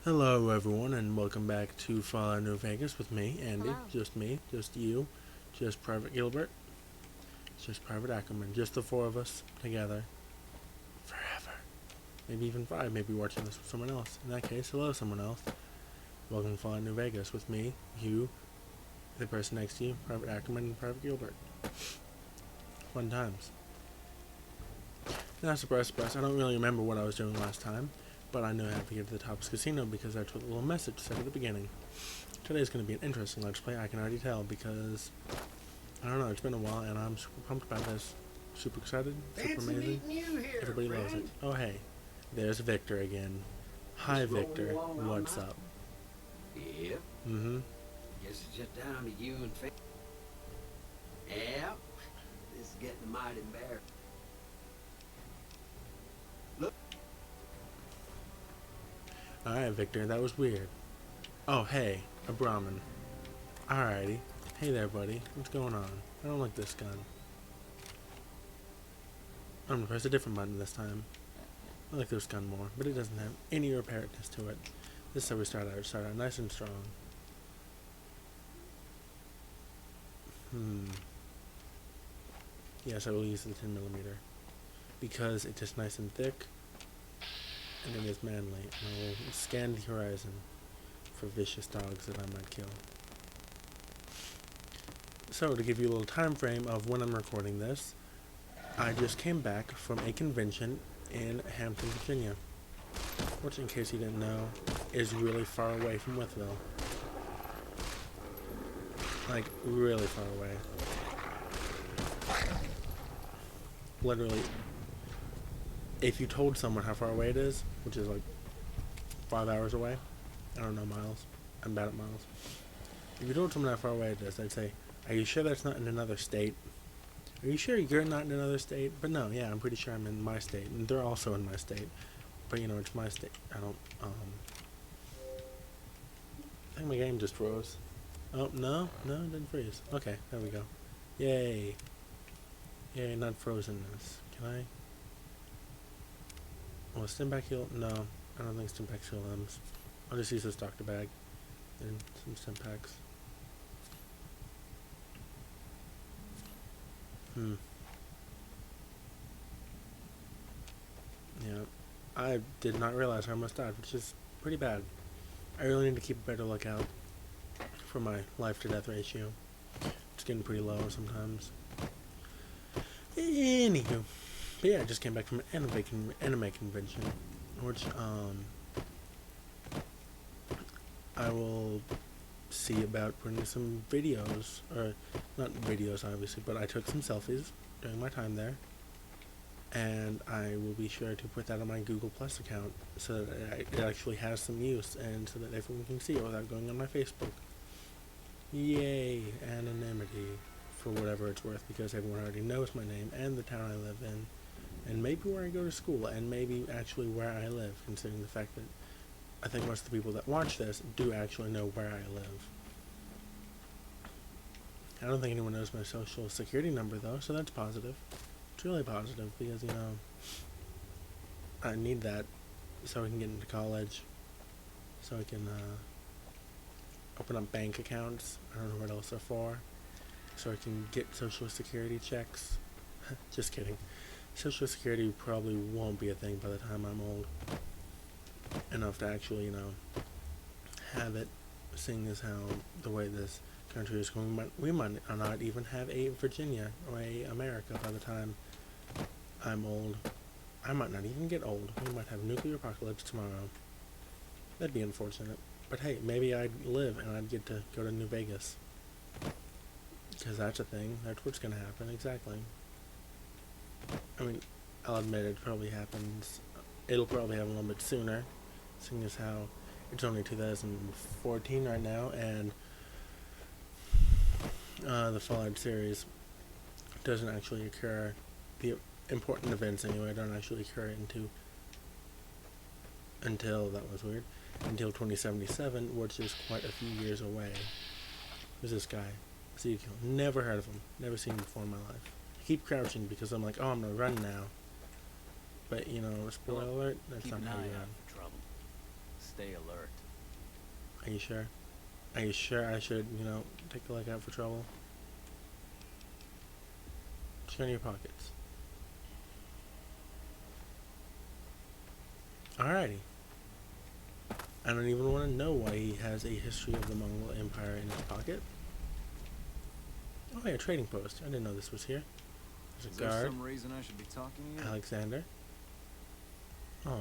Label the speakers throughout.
Speaker 1: Hello, everyone, and welcome back to Fallout New Vegas with me,
Speaker 2: Hello.
Speaker 1: me, just you, just Private Gilbert, just Private Ackerman, just the four of us together forever. Maybe even five, maybe watching this with someone else. In that case, hello, someone else. Welcome to Fallout New Vegas with me, you, the person next to you, Private Ackerman, and Private Gilbert. Fun times. Now, surprise, I don't really remember what I was doing last time, but I know how to get to the Topps Casino because I took a little message said at the beginning. Today's going to be an interesting Let's Play, I can already tell, because, I don't know, it's been a while, and I'm super pumped about this. Super excited, super
Speaker 3: Fancy
Speaker 1: amazing.
Speaker 3: meeting you here,
Speaker 1: Everybody loves it.
Speaker 3: friend.
Speaker 1: Oh, hey, there's Victor again. Hi,
Speaker 3: Just rolling
Speaker 1: Victor.
Speaker 3: along all
Speaker 1: What's
Speaker 3: night.
Speaker 1: up?
Speaker 3: Yep.
Speaker 1: Mm-hmm.
Speaker 3: Guess it's just down to you and Fan. Yep. This is getting mighty embarrassing. Look.
Speaker 1: Alright, Victor, that was weird. Oh, hey, a Brahmin. Alrighty. Hey there, buddy. What's going on? I don't like this gun. I'm gonna press a different button this time. I like this gun more, but it doesn't have any preparedness to it. This is how we start out. Start out nice and strong. Yes, I will use the 10mm because it's just nice and thick, and it is manly. And I will scan the horizon for vicious dogs that I might kill. So, to give you a little time frame of when I'm recording this, I just came back from a convention in Hampton, Virginia, which, in case you didn't know, is really far away from Withville. Like, really far away. Literally, if you told someone how far away it is, which is like 5 hours away, I don't know miles, I'm bad at miles. If you told someone how far away it is, they'd say, "Are you sure that's not in another state? Are you sure you're not in another state?" But no, yeah, I'm pretty sure I'm in my state, and they're also in my state. But you know, it's my state. I don't, I think my game just froze. Oh, no, it didn't freeze. Okay, there we go. Yay. Yay, not frozenness. Can I? Well, Stimpak heal? No, I don't think Stimpak heal limbs. I'll just use this doctor bag and some Stimpaks. Yeah, I did not realize I almost died, which is pretty bad. I really need to keep a better lookout for my life to death ratio. It's getting pretty low sometimes. Anywho, but yeah, I just came back from an anime convention, which I will see about putting some videos, or not videos obviously, but I took some selfies during my time there, and I will be sure to put that on my Google Plus account so that it actually has some use, and so that everyone can see it without going on my Facebook. Yay, anonymity, for whatever it's worth, because everyone already knows my name and the town I live in, and maybe where I go to school, and maybe actually where I live, considering the fact that I think most of the people that watch this do actually know where I live. I don't think anyone knows my social security number, though, so that's positive. It's really positive, because, you know, I need that so I can get into college, so I can open up bank accounts. I don't know what else they're for. So I can get social security checks. Just kidding. Social security probably won't be a thing by the time I'm old enough to actually, you know, have it, seeing as how the way this country is going. We might not even have a Virginia or a America by the time I'm old. I might not even get old. We might have nuclear apocalypse tomorrow. That'd be unfortunate. But hey, maybe I'd live and I'd get to go to New Vegas. Because that's a thing. That's what's going to happen, exactly. I mean, I'll admit it probably happens. It'll probably happen a little bit sooner, seeing as how it's only 2014 right now, and the Fallout series doesn't actually occur. The important events, anyway, don't actually occur until that was weird. Until 2077, which is quite a few years away. Who's this guy? Ezekiel. Never heard of him. Never seen him before in my life. I keep crouching because I'm like, oh, I'm gonna run now. But, you know, spoiler alert, that's
Speaker 4: Keep
Speaker 1: not
Speaker 4: an
Speaker 1: how
Speaker 4: eye
Speaker 1: you
Speaker 4: out
Speaker 1: run.
Speaker 4: for trouble.
Speaker 2: stay alert.
Speaker 1: Are you sure? Are you sure I should, take a look out for trouble? Check in your pockets. Alrighty. I don't even want to know why he has a history of the Mongol Empire in his pocket. Oh, yeah, trading post. I didn't know this was here. There's
Speaker 2: Is
Speaker 1: a
Speaker 2: there
Speaker 1: guard.
Speaker 2: some reason I should be talking to you?
Speaker 1: Alexander. Oh,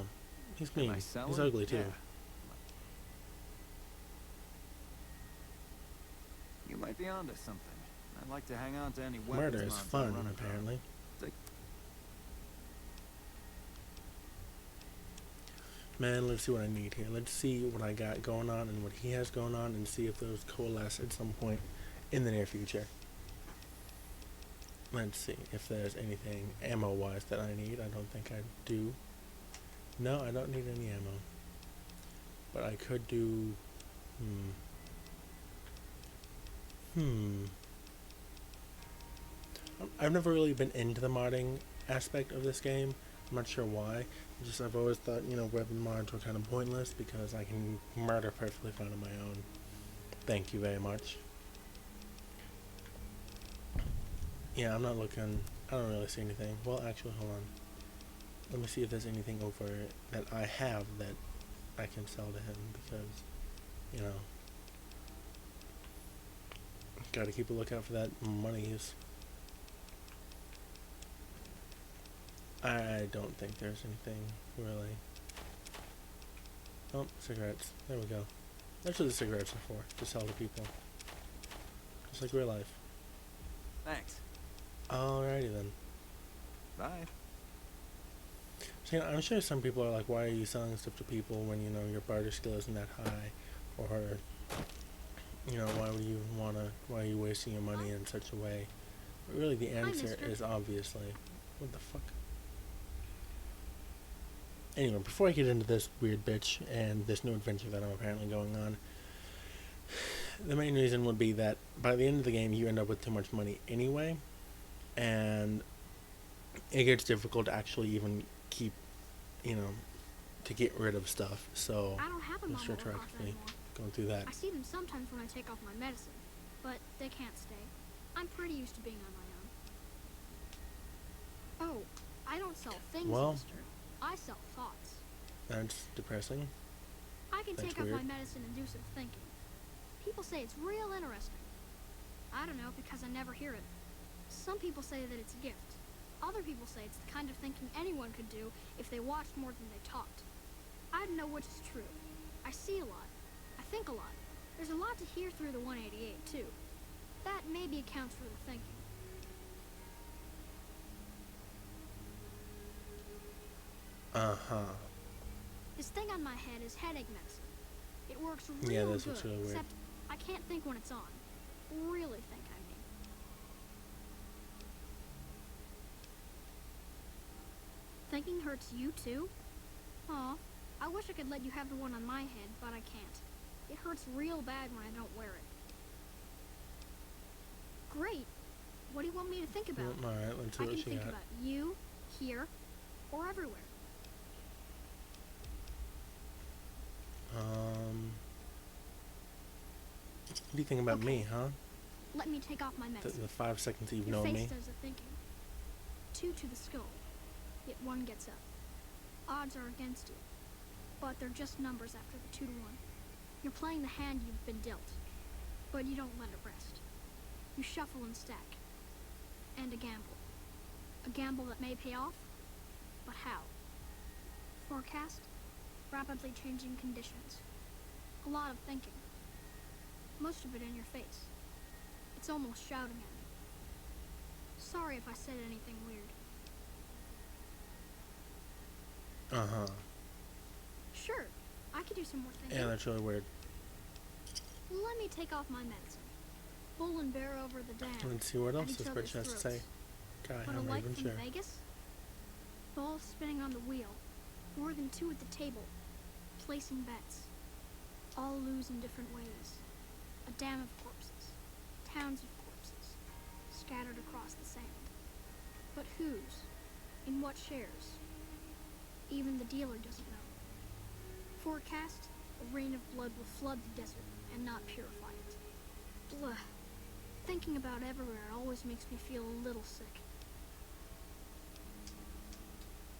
Speaker 1: he's
Speaker 2: Am
Speaker 1: mean.
Speaker 2: I
Speaker 1: He's
Speaker 2: selling?
Speaker 1: ugly too.
Speaker 2: Yeah. You might be onto something. I'd like to hang on to any weapons.
Speaker 1: Murder is
Speaker 2: mods I
Speaker 1: fun,
Speaker 2: run across.
Speaker 1: apparently.
Speaker 2: Take-
Speaker 1: Man, let's see what I need here. Let's see what I got going on and what he has going on and see if those coalesce at some point in the near future. Let's see if there's anything ammo-wise that I need. I don't think I do. No, I don't need any ammo. But I could do... I've never really been into the modding aspect of this game. I'm not sure why. I've always thought, weapon mods were kind of pointless because I can murder perfectly fine on my own. Thank you very much. Yeah, I'm not looking. I don't really see anything. Well, actually, hold on. Let me see if there's anything over that I have that I can sell to him because, gotta keep a lookout for that monies. I don't think there's anything really. Oh, cigarettes. There we go. That's what the cigarettes are for, to sell to people. Just like real life.
Speaker 2: Thanks.
Speaker 1: Alrighty then.
Speaker 2: Bye.
Speaker 1: So, I'm sure some people are like, why are you selling stuff to people when, your barter skill isn't that high? Or, why are you wasting your money in such a way? But really the answer is obviously, what the fuck? Anyway, before I get into this weird bitch and this new adventure that I'm apparently going on, the main reason would be that by the end of the game you end up with too much money anyway, and it gets difficult to actually even keep, to get rid of stuff. So
Speaker 4: I don't have a
Speaker 1: just
Speaker 4: mama
Speaker 1: retroactively going through that.
Speaker 4: I see them sometimes when I take off my medicine, but they can't stay. I'm pretty used to being on my own. Oh, I don't sell things,
Speaker 1: Well,
Speaker 4: mister. I sell thoughts.
Speaker 1: That's depressing.
Speaker 4: I can
Speaker 1: That's
Speaker 4: take off my
Speaker 1: weird.
Speaker 4: medicine and do some thinking. People say it's real interesting. I don't know because I never hear it. Some people say that it's a gift. Other people say it's the kind of thinking anyone could do if they watched more than they talked. I don't know which is true. I see a lot. I think a lot. There's a lot to hear through the 188, too. That maybe accounts for the thinking.
Speaker 1: Uh-huh.
Speaker 4: This thing on my head is headache medicine. It works
Speaker 1: Yeah,
Speaker 4: real
Speaker 1: that's
Speaker 4: good,
Speaker 1: what's really weird.
Speaker 4: except I can't think when it's on. Really think, I mean. Thinking hurts you, too? Aw, I wish I could let you have the one on my head, but I can't. It hurts real bad when I don't wear it. Great. What do you want me to think about?
Speaker 1: Alright, let's see
Speaker 4: I
Speaker 1: what
Speaker 4: can
Speaker 1: she
Speaker 4: think
Speaker 1: got.
Speaker 4: about you, here, or everywhere.
Speaker 1: What do you think about
Speaker 4: Okay.
Speaker 1: me, huh?
Speaker 4: Let me take off my
Speaker 1: The
Speaker 4: medicine.
Speaker 1: 5 seconds that you've
Speaker 4: Your
Speaker 1: known
Speaker 4: face
Speaker 1: me.
Speaker 4: does the thinking. 2 to the skull, yet 1 gets up. Odds are against you, but they're just numbers after the 2 to 1. You're playing the hand you've been dealt, but you don't let it rest. You shuffle and stack, and a gamble. A gamble that may pay off, but how? Forecast, rapidly changing conditions. A lot of thinking. Most of it in your face. It's almost shouting at me. Sorry if I said anything weird.
Speaker 1: Uh-huh.
Speaker 4: Sure, I could do some more thinking.
Speaker 1: Yeah, that's really weird.
Speaker 4: Let me take off my medicine. Bull and bear over the dam.
Speaker 1: Let's see what else
Speaker 4: at
Speaker 1: this
Speaker 4: each
Speaker 1: bitch
Speaker 4: other's
Speaker 1: has to
Speaker 4: throats.
Speaker 1: say. God,
Speaker 4: But a
Speaker 1: I'm not
Speaker 4: light
Speaker 1: even
Speaker 4: from
Speaker 1: sure.
Speaker 4: Vegas? Balls spinning on the wheel. More than 2 at the table. Placing bets. All lose in different ways. A dam of corpses. Towns of corpses. Scattered across the sand. But whose? In what shares? Even the dealer doesn't know. Forecast? A rain of blood will flood the desert and not purify it. Blah. Thinking about everywhere always makes me feel a little sick.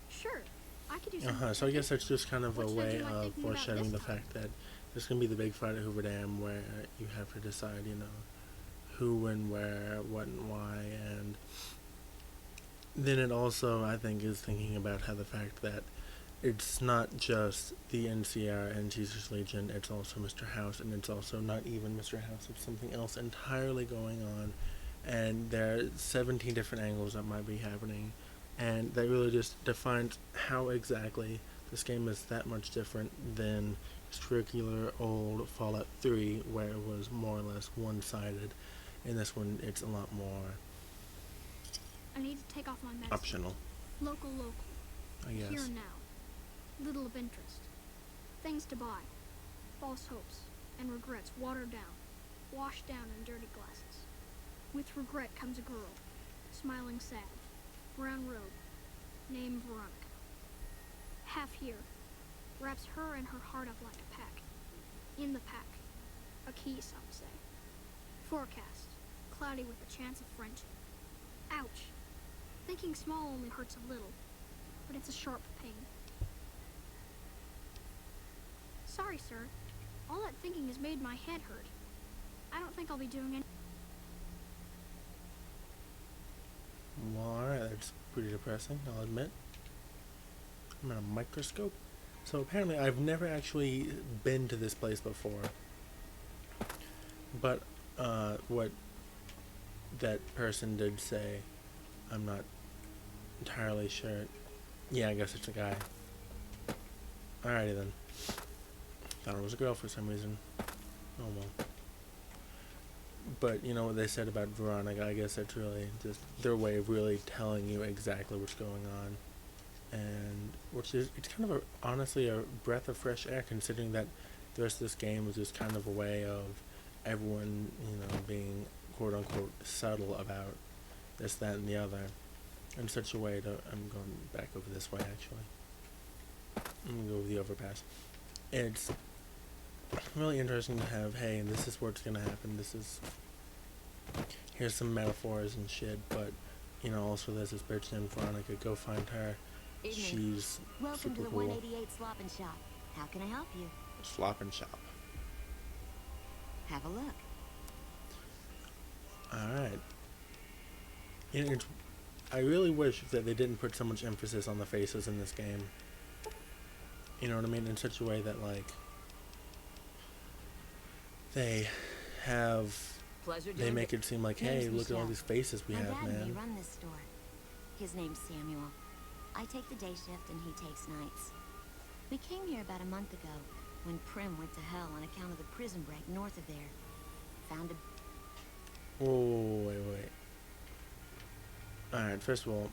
Speaker 4: Sure, I could do something.
Speaker 1: So I guess that's just kind of a
Speaker 4: What should I
Speaker 1: way
Speaker 4: do my
Speaker 1: of
Speaker 4: thinking about
Speaker 1: foreshadowing the
Speaker 4: this time?
Speaker 1: fact that there's going to be the big fight at Hoover Dam where you have to decide, you know, who and where, what and why, and then it also, I think, is thinking about how the fact that it's not just the NCR and Jesus Legion, it's also Mr. House, and it's also not even Mr. House, it's something else entirely going on, and there are 17 different angles that might be happening, and that really just defines how exactly this game is that much different than just regular old Fallout 3, where it was more or less one-sided. In this one, it's a lot more
Speaker 4: I need to take off my medicine.
Speaker 1: optional,
Speaker 4: Local,
Speaker 1: I guess.
Speaker 4: here and now. Little of interest. Things to buy. False hopes and regrets watered down, washed down in dirty glasses. With regret comes a girl, smiling sad, brown robe, named Veronica. Half here, wraps her and her heart up like a pack. In the pack, a key, some say. Forecast, cloudy with a chance of friendship. Ouch. Thinking small only hurts a little, but it's a sharp pain. Sorry, sir. All that thinking has made my head hurt. I don't think I'll be doing any.
Speaker 1: Well, alright, that's pretty depressing, I'll admit. I'm in a microscope. So apparently I've never actually been to this place before. But what that person did say, I'm not entirely sure. Yeah, I guess it's a guy. Alrighty then. Thought it was a girl for some reason. Oh well. But you know what they said about Veronica, I guess that's really just their way of really telling you exactly what's going on. And which is, it's kind of honestly a breath of fresh air, considering that the rest of this game was just kind of a way of everyone, you know, being quote unquote subtle about this, that, and the other. In such a way to, I'm going back over this way actually. I'm gonna go over the overpass. It's really interesting to have, hey, and this is what's gonna happen, this is, here's some metaphors and shit, but, you know, also there's this bitch named Veronica, go find her.
Speaker 5: Evening.
Speaker 1: She's
Speaker 5: Welcome
Speaker 1: super
Speaker 5: to the
Speaker 1: cool.
Speaker 5: 188 Slop and Shop. How can I help you?
Speaker 1: Slop and shop.
Speaker 5: Have a look.
Speaker 1: Alright. You know, I really wish that they didn't put so much emphasis on the faces in this game. You know what I mean? In such a way that, like, they have,
Speaker 5: Pleasure
Speaker 1: they
Speaker 5: doing
Speaker 1: make it seem like, hey,
Speaker 5: Name's
Speaker 1: look at all
Speaker 5: Michelle.
Speaker 1: these faces we
Speaker 5: My
Speaker 1: have,
Speaker 5: dad and me
Speaker 1: man.
Speaker 5: run this store. His name's Samuel. I take the day shift and he takes nights. We came here about a month ago when Prim went to hell on account of the prison break north of there. Found a
Speaker 1: Whoa, wait. Alright, first of all,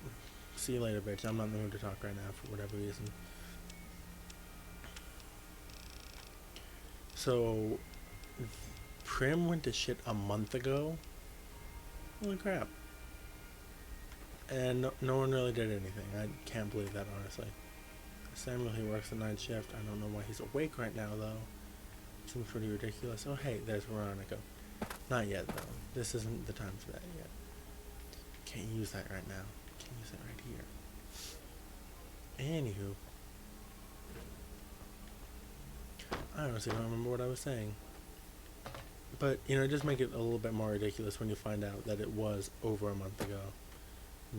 Speaker 1: see you later, bitch. I'm not in the mood to talk right now for whatever reason. So, Prim went to shit a month ago? Holy crap. And no one really did anything. I can't believe that, honestly. Samuel, he works the night shift. I don't know why he's awake right now, though. Seems pretty ridiculous. Oh, hey, there's Veronica. Not yet, though. This isn't the time for that yet. Can't use that right now. Can't use that right here. Anywho. I honestly don't remember what I was saying. But, you know, it does make it a little bit more ridiculous when you find out that it was over a month ago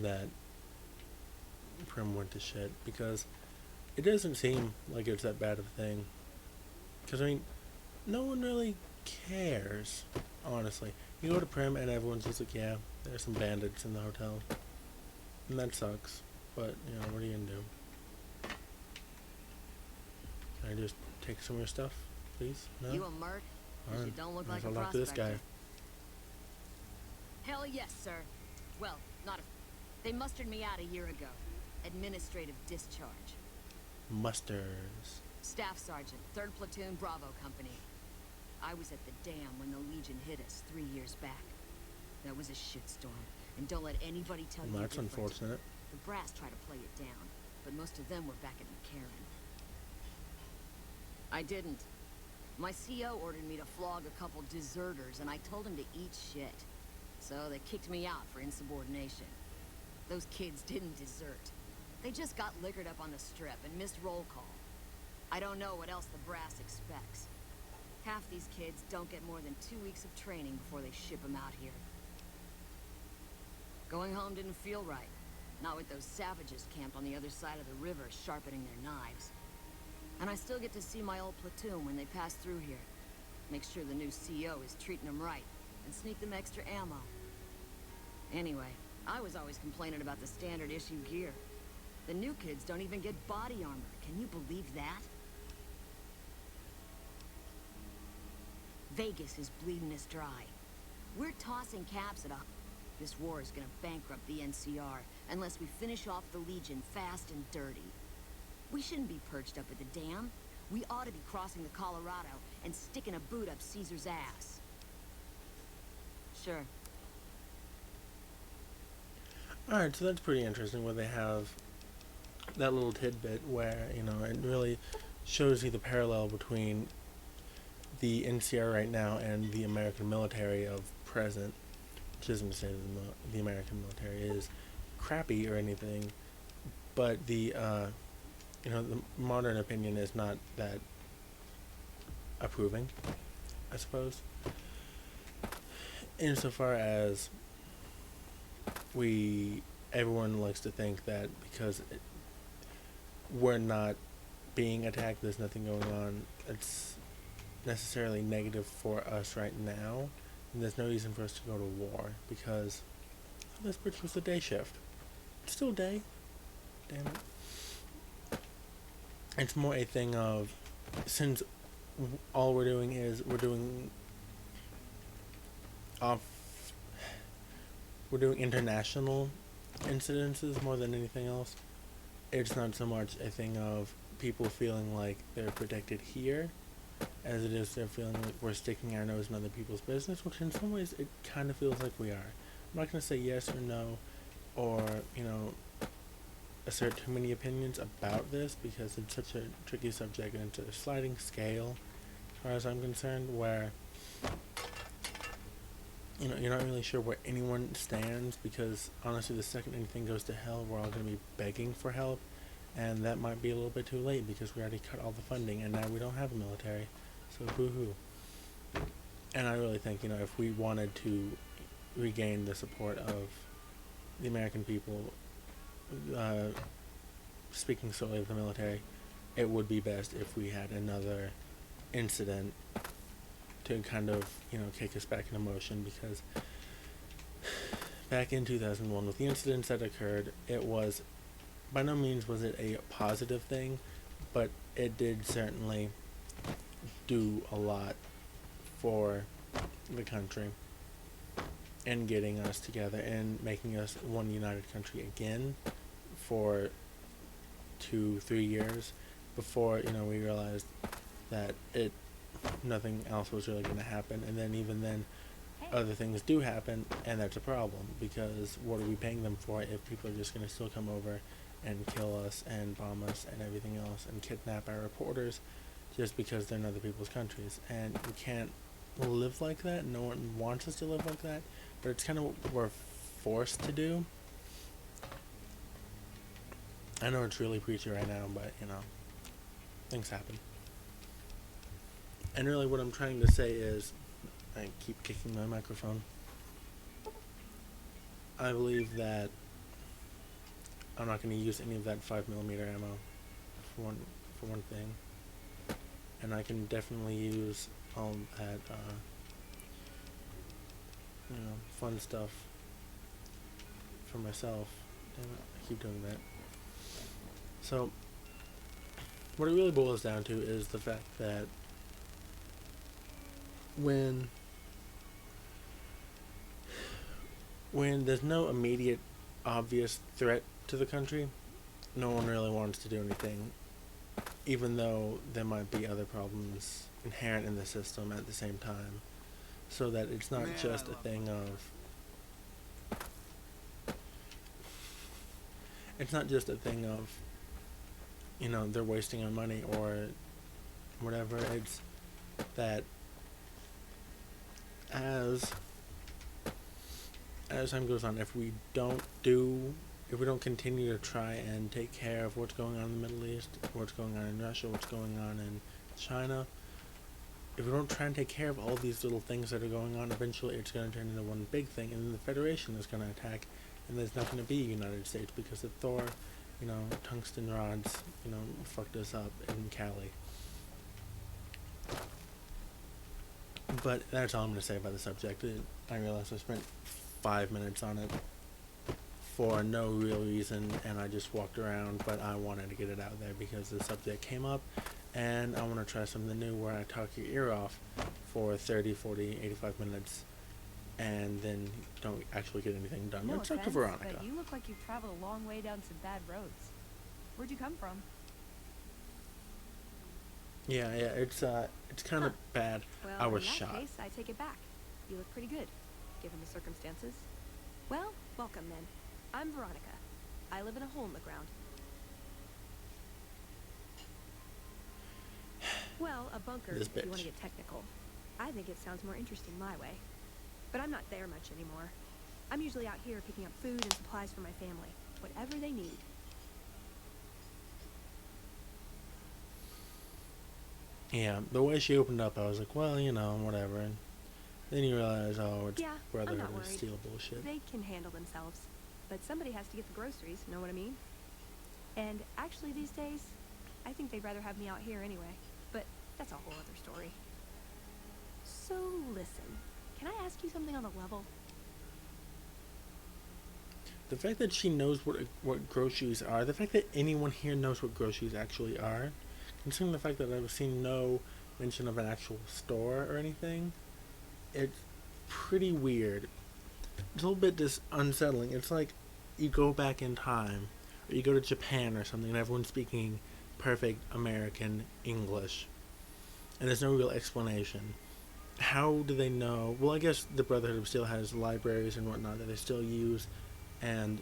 Speaker 1: that Prim went to shit, because it doesn't seem like it's that bad of a thing. Because, I mean, no one really cares, honestly. You go to Prim and everyone's just like, yeah, there's some bandits in the hotel. And that sucks. But, you know, what are you gonna do? Can I just take some of your stuff, please? No?
Speaker 5: You a merc? 'Cause you
Speaker 1: Alright,
Speaker 5: don't look
Speaker 1: might
Speaker 5: like
Speaker 1: as
Speaker 5: a
Speaker 1: well talk to this guy.
Speaker 5: prospector. Hell yes, sir. Well, not a... They mustered me out a year ago. Administrative discharge.
Speaker 1: Musters.
Speaker 5: Staff Sergeant, 3rd Platoon, Bravo Company. I was at the dam when the Legion hit us 3 years back. That was a shitstorm, and don't let anybody tell you
Speaker 1: Well, that's
Speaker 5: different.
Speaker 1: unfortunate.
Speaker 5: The brass tried to play it down, but most of them were back at McCarran. I didn't.
Speaker 6: My CO ordered me to flog a couple deserters, and I told him to eat shit. So they kicked me out for insubordination. Those kids didn't desert. They just got liquored up on the strip and missed roll call. I don't know what else the brass expects. Half these kids don't get more than 2 weeks of training before they ship them out here. Going home didn't feel right. Not with those savages camped on the other side of the river sharpening their knives. And I still get to see my old platoon when they pass through here. Make sure the new CO is treating them right, and sneak them extra ammo. Anyway, I was always complaining about the standard issue gear. The new kids don't even get body armor. Can you believe that? Vegas is bleeding us dry. We're tossing caps at a... This war is gonna bankrupt the NCR unless we finish off the Legion fast and dirty. We shouldn't be perched up at the dam. We ought to be crossing the Colorado and sticking a boot up Caesar's ass. Sure.
Speaker 1: Alright, so that's pretty interesting where they have that little tidbit where, you know, it really shows you the parallel between the NCR right now and the American military of present, which isn't to say that the American military is crappy or anything, but the, you know, the modern opinion is not that approving, I suppose. Insofar as everyone likes to think that because we're not being attacked, there's nothing going on, it's necessarily negative for us right now, and there's no reason for us to go to war, because this bridge was a day shift. It's still day. Damn it. It's more a thing of, since all we're doing is we're doing international incidences more than anything else. It's not so much a thing of people feeling like they're protected here as it is they're feeling like we're sticking our nose in other people's business, which in some ways it kind of feels like we are. I'm not going to say yes or no or, you know, assert too many opinions about this because it's such a tricky subject and it's a sliding scale as far as I'm concerned, where, you know, you're not really sure where anyone stands, because honestly the second anything goes to hell, we're all going to be begging for help, and that might be a little bit too late because we already cut all the funding and now we don't have a military, so boo-hoo. And I really think, you know, if we wanted to regain the support of the American people, speaking solely of the military, it would be best if we had another incident to kind of, you know, kick us back into motion, because back in 2001 with the incidents that occurred, it was, by no means was it a positive thing, but it did certainly do a lot for the country and getting us together and making us one united country again for 2-3 years before, you know, we realized that nothing else was really going to happen, and then even then other things do happen, and that's a problem, because what are we paying them for if people are just going to still come over and kill us and bomb us and everything else and kidnap our reporters just because they're in other people's countries? And we can't live like that. No one wants us to live like that, but it's kind of what we're forced to do. I know it's really preachy right now, but, you know, things happen. And really what I'm trying to say is, I keep kicking my microphone, I believe that I'm not going to use any of that 5mm ammo for one thing, and I can definitely use all that you know, fun stuff for myself. Damn it, I keep doing that. So what it really boils down to is the fact that when there's no immediate obvious threat to the country, no one really wants to do anything, even though there might be other problems inherent in the system at the same time. So that it's not just a thing of, you know, they're wasting our money or whatever. that as time goes on, if we don't continue to try and take care of what's going on in the Middle East, what's going on in Russia, what's going on in China, if we don't try and take care of all these little things that are going on, eventually it's going to turn into one big thing, and then the Federation is going to attack, and there's not going to be a United States because the Thor, tungsten rods, fucked us up in Cali. But that's all I'm going to say about the subject. I realized I spent 5 minutes on it for no real reason, and I just walked around, but I wanted to get it out there because the subject came up, and I want to try something new where I talk your ear off for 30, 40, 85 minutes, and then don't actually get anything done.
Speaker 7: No
Speaker 1: It's up to
Speaker 7: offense,
Speaker 1: Veronica.
Speaker 7: but you look like you've traveled a long way down some bad roads. Where'd you come from?
Speaker 1: Yeah, it's kind of bad.
Speaker 7: Well,
Speaker 1: I was
Speaker 7: in that
Speaker 1: shot.
Speaker 7: case, I take it back. You look pretty good, given the circumstances. Well, welcome then. I'm Veronica. I live in a hole in the ground. Well, a bunker,
Speaker 1: This
Speaker 7: if you want
Speaker 1: bitch.
Speaker 7: to get technical. I think it sounds more interesting my way. But I'm not there much anymore. I'm usually out here picking up food and supplies for my family. Whatever they need.
Speaker 1: Yeah, the way she opened up, I was like, well, whatever. And then you realize, oh, it's
Speaker 7: Yeah, I'm
Speaker 1: Brotherhood
Speaker 7: not
Speaker 1: of
Speaker 7: worried.
Speaker 1: Steel bullshit.
Speaker 7: They can handle themselves. But somebody has to get the groceries, know what I mean? And actually these days, I think they'd rather have me out here anyway. But that's a whole other story. So listen, can I ask you something on the level?
Speaker 1: The fact that she knows what groceries are, the fact that anyone here knows what groceries actually are, considering the fact that I've seen no mention of an actual store or anything, it's pretty weird. It's a little bit unsettling. It's like you go back in time, or you go to Japan or something, and everyone's speaking perfect American English, and there's no real explanation. How do they know? Well, I guess the Brotherhood of Steel has libraries and whatnot that they still use, and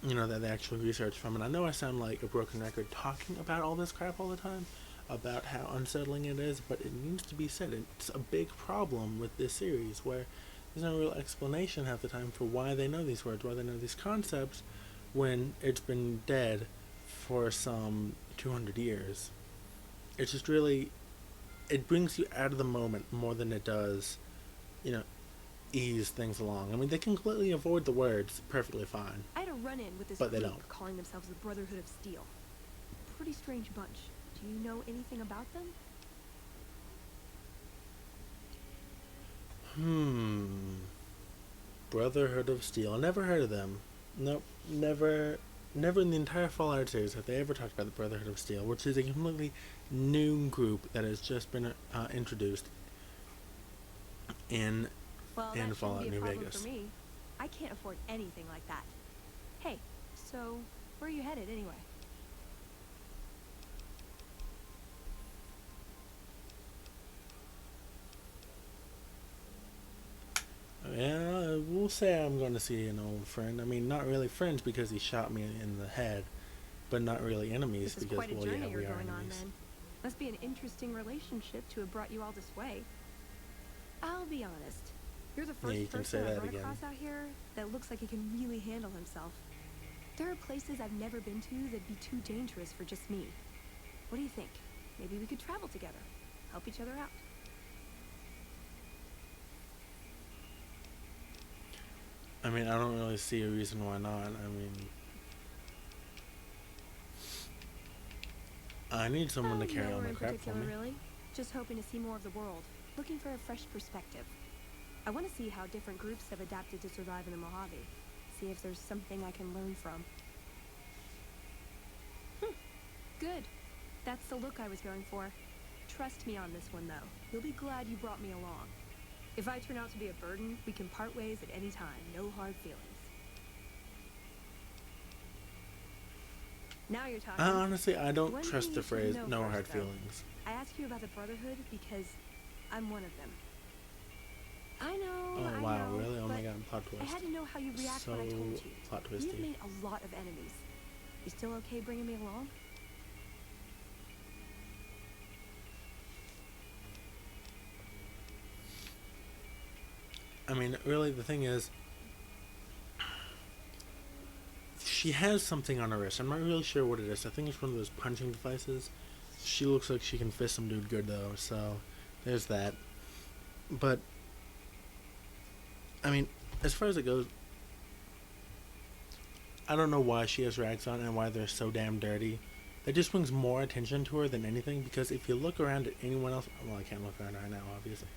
Speaker 1: that they actually research from. And I know I sound like a broken record talking about all this crap all the time, about how unsettling it is, but it needs to be said. It's a big problem with this series where there's no real explanation half the time for why they know these words, why they know these concepts, when it's been dead for some 200 years. It's just really, it brings you out of the moment more than it does, ease things along. I mean, they can completely avoid the words perfectly fine.
Speaker 7: I had a run-in with this
Speaker 1: But they
Speaker 7: group
Speaker 1: don't.
Speaker 7: calling themselves the Brotherhood of Steel. Pretty strange bunch. Do you know anything about them?
Speaker 1: Brotherhood of Steel. Never heard of them. Nope. Never in the entire Fallout series have they ever talked about the Brotherhood of Steel, which is a completely new group that has just been introduced in
Speaker 7: Well, that shouldn't
Speaker 1: Fallout
Speaker 7: be a
Speaker 1: New
Speaker 7: problem
Speaker 1: Vegas.
Speaker 7: for me. I can't afford anything like that. Hey, so where are you headed anyway?
Speaker 1: Yeah, we'll say I'm going to see an old friend. I mean, not really friends because he shot me in the head, but not really enemies
Speaker 7: This is
Speaker 1: because,
Speaker 7: quite a
Speaker 1: well,
Speaker 7: journey
Speaker 1: yeah,
Speaker 7: you're
Speaker 1: we are
Speaker 7: going on
Speaker 1: enemies.
Speaker 7: then. Must be an interesting relationship to have brought you all this way. I'll be honest. You're the first
Speaker 1: you can say
Speaker 7: person I've
Speaker 1: that
Speaker 7: run
Speaker 1: again.
Speaker 7: across out here that looks like he can really handle himself. There are places I've never been to that'd be too dangerous for just me. What do you think? Maybe we could travel together, help each other out.
Speaker 1: I mean, I don't really see a reason why not. I mean, I need someone to carry
Speaker 7: nowhere
Speaker 1: on the
Speaker 7: in
Speaker 1: crap for
Speaker 7: particular,
Speaker 1: me.
Speaker 7: really. Just hoping to see more of the world, looking for a fresh perspective. I want to see how different groups have adapted to survive in the Mojave. See if there's something I can learn from. Good. That's the look I was going for. Trust me on this one, though. You'll be glad you brought me along. If I turn out to be a burden, we can part ways at any time. No hard feelings. Now you're talking.
Speaker 1: Honestly, I don't
Speaker 7: One
Speaker 1: trust
Speaker 7: thing
Speaker 1: the
Speaker 7: you should
Speaker 1: phrase
Speaker 7: know
Speaker 1: "no
Speaker 7: first,
Speaker 1: hard
Speaker 7: though.
Speaker 1: feelings."
Speaker 7: I ask you about the Brotherhood because I'm one of them. I know,
Speaker 1: Oh
Speaker 7: I
Speaker 1: wow,
Speaker 7: know,
Speaker 1: really? Oh my
Speaker 7: but
Speaker 1: god, plot
Speaker 7: I
Speaker 1: twist.
Speaker 7: had to know how you react
Speaker 1: So
Speaker 7: when I told you.
Speaker 1: plot
Speaker 7: You've
Speaker 1: twisty.
Speaker 7: made a lot of enemies. You still okay bringing me along?
Speaker 1: mean, really, the thing is, she has something on her wrist. I'm not really sure what it is. I think it's one of those punching devices. She looks like she can fist some dude good, though, so there's that. But, I mean, as far as it goes, I don't know why she has rags on and why they're so damn dirty. That just brings more attention to her than anything, because if you look around at anyone else, well, I can't look around right now, obviously,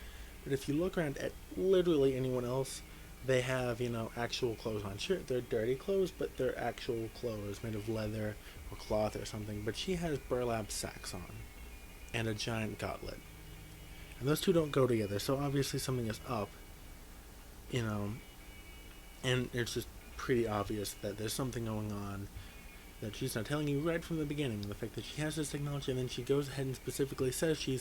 Speaker 1: but if you look around at literally anyone else, they have, actual clothes on. Sure, they're dirty clothes, but they're actual clothes made of leather or cloth or something. But she has burlap sacks on and a giant gauntlet. And those two don't go together, so obviously something is up, and it's just pretty obvious that there's something going on that she's not telling you right from the beginning. The fact that she has this technology, and then she goes ahead and specifically says she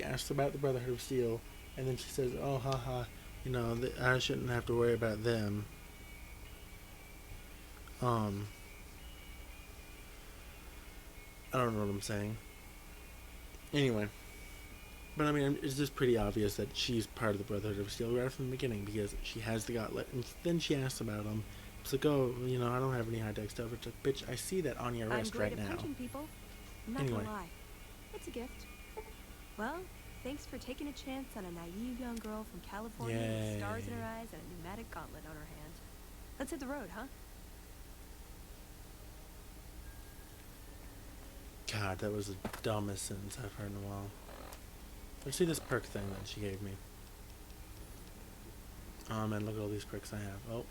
Speaker 1: asks about the Brotherhood of Steel, and then she says, oh, haha, I shouldn't have to worry about them. I don't know what I'm saying. Anyway. But I mean, it's just pretty obvious that she's part of the Brotherhood of Steel right from the beginning, because she has the gauntlet, and then she asks about them. It's like, oh, I don't have any high-tech stuff. It's like, bitch, I see that on your wrist right now.
Speaker 7: I'm great at punching people. I'm not
Speaker 1: Anyway.
Speaker 7: gonna lie. It's a gift. Well, thanks for taking a chance on a naive young girl from California with stars in her eyes and a pneumatic gauntlet on her hand. Let's hit the road, huh?
Speaker 1: God, that was the dumbest sentence I've heard in a while. Let's see this perk thing that she gave me. Oh man, look at all these perks I have. Oh.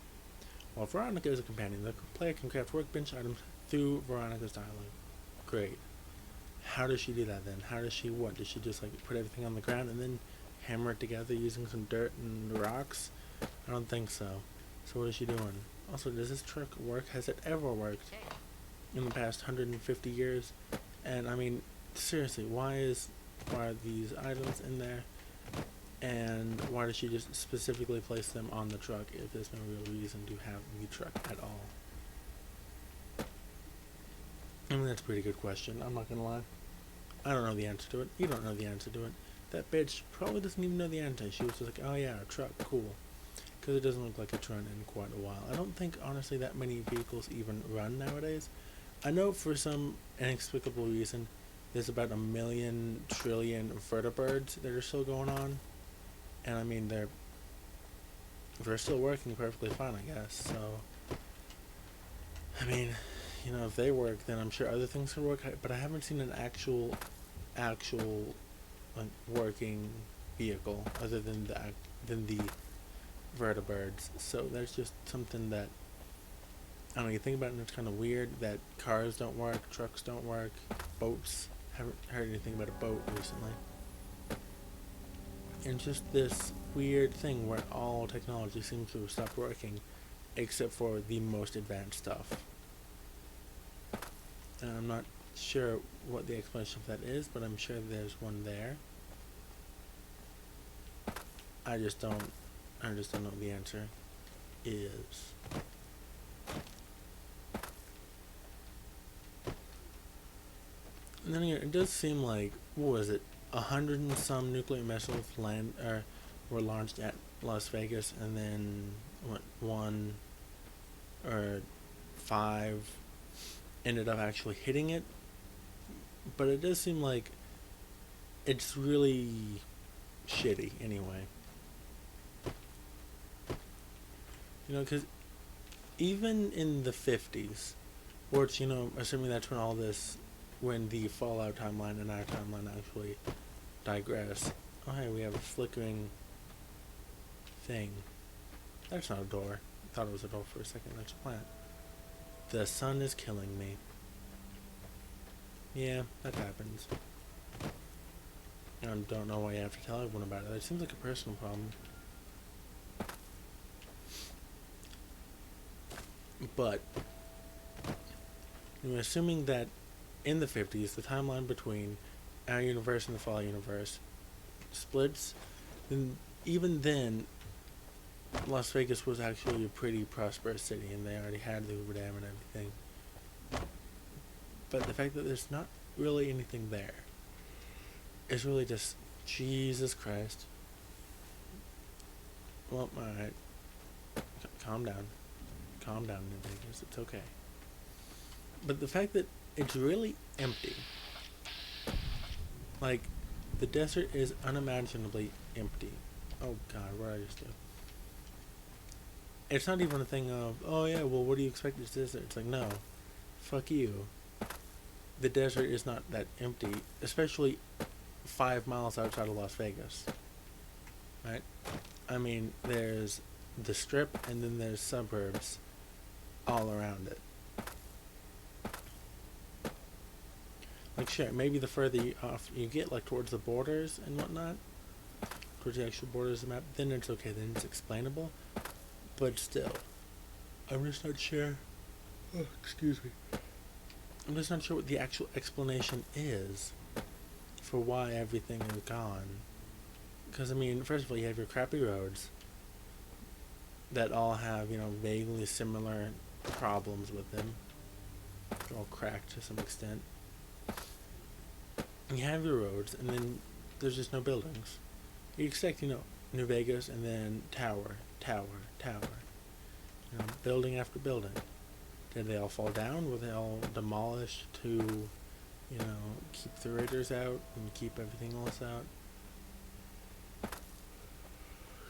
Speaker 1: Well, Veronica is a companion. The player can craft workbench items through Veronica's dialogue. Great. How does she do that then? How does she what? Does she just put everything on the ground and then hammer it together using some dirt and rocks? I don't think so. So what is she doing? Also, does this trick work? Has it ever worked in the past 150 years? And I mean, seriously, why are these items in there? And why does she just specifically place them on the truck if there's no real reason to have the truck at all? I mean, that's a pretty good question, I'm not gonna lie. I don't know the answer to it. You don't know the answer to it. That bitch probably doesn't even know the answer. She was just like, oh yeah, a truck, cool. Because it doesn't look like it's run in quite a while. I don't think, honestly, that many vehicles even run nowadays. I know for some inexplicable reason, there's about 1 million trillion vertebrates that are still going on. And I mean, they're still working perfectly fine, I guess. So, I mean, if they work, then I'm sure other things can work. But I haven't seen an actual working vehicle other than the vertebrates. So that's just something that, I don't know, you think about it and it's kind of weird that cars don't work, trucks don't work, boats. Haven't heard anything about a boat recently. And just this weird thing where all technology seems to have stopped working, except for the most advanced stuff. And I'm not sure what the explanation of that is, but I'm sure there's one there. I just don't know what the answer is. And then again, it does seem like, what was it, 100 and some nuclear missiles were launched at Las Vegas, and then one or 5 ended up actually hitting it. But it does seem like it's really shitty anyway. Because even in the 50s, or it's, assuming that's when the Fallout timeline and our timeline actually digress. Oh, hey, we have a flickering thing. That's not a door. I thought it was a door for a second. That's a plant. The sun is killing me. Yeah, that happens. I don't know why you have to tell everyone about it. It seems like a personal problem. But, assuming that in the 50s, the timeline between our universe and the Fallout universe splits, then even then, Las Vegas was actually a pretty prosperous city, and they already had the Hoover Dam and everything. But the fact that there's not really anything there is really just, Jesus Christ. Well, alright. Calm down. Calm down, New Vegas. It's okay. But the fact that it's really empty. Like, the desert is unimaginably empty. Oh god, what did I just do? It's not even a thing of, oh yeah, well, what do you expect this desert? It's like, no. Fuck you. The desert is not that empty, especially 5 miles outside of Las Vegas. Right? I mean, there's the Strip, and then there's suburbs all around it. Like, sure, maybe the further off you get, like, towards the borders and whatnot, towards the actual borders of the map, then it's okay, then it's explainable. But still, I'm just not sure. Oh, excuse me. I'm just not sure what the actual explanation is for why everything is gone. Because, I mean, first of all, you have your crappy roads that all have, you know, vaguely similar problems with them. They're all cracked to some extent. You have your roads, and then there's just no buildings. You expect, you know, New Vegas, and then tower. You know, building after building. Did they all fall down? Were they all demolished to, you know, keep the raiders out and keep everything else out?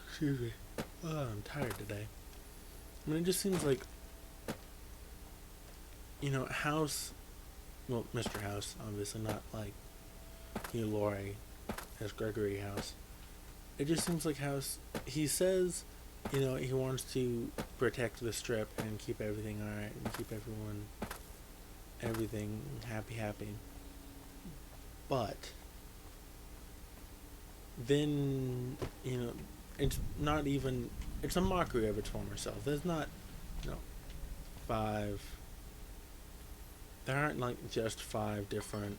Speaker 1: Excuse me. Oh, I'm tired today. I mean, it just seems like, you know, House, well, Mr. House, obviously, not like Hugh Laurie as Gregory House. It just seems like House, he says, you know, he wants to protect the Strip and keep everything alright and keep everything happy. But then, you know, it's not even, it's a mockery of its former self. There's not, you know, there aren't like just 5 different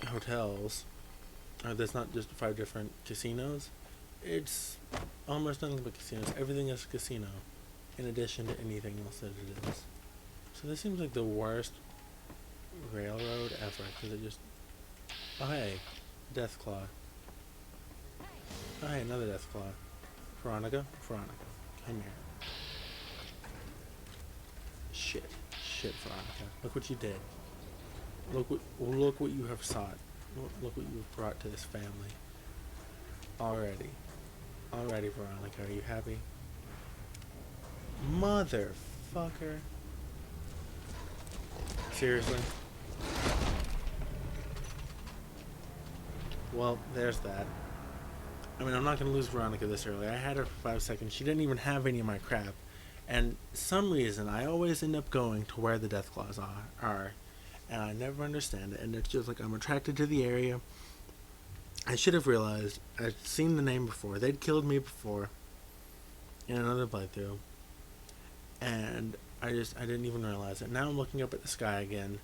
Speaker 1: hotels, or there's not just 5 different casinos. It's almost nothing but casinos. Everything is a casino, in addition to anything else that it is. So this seems like the worst railroad ever, because it just... Oh hey, Deathclaw. Oh hey, another Deathclaw. Veronica, come here. Shit, Veronica. Look what you did. Look what you have sought. Look what you've brought to this family. Already, Veronica, are you happy? Motherfucker. Seriously? Well, there's that. I mean, I'm not gonna lose Veronica this early. I had her for 5 seconds. She didn't even have any of my crap. And some reason, I always end up going to where the Deathclaws are. And I never understand it. And it's just like, I'm attracted to the area. I should have realized. I'd seen the name before. They'd killed me before in another playthrough. And I didn't even realize it. Now I'm looking up at the sky again.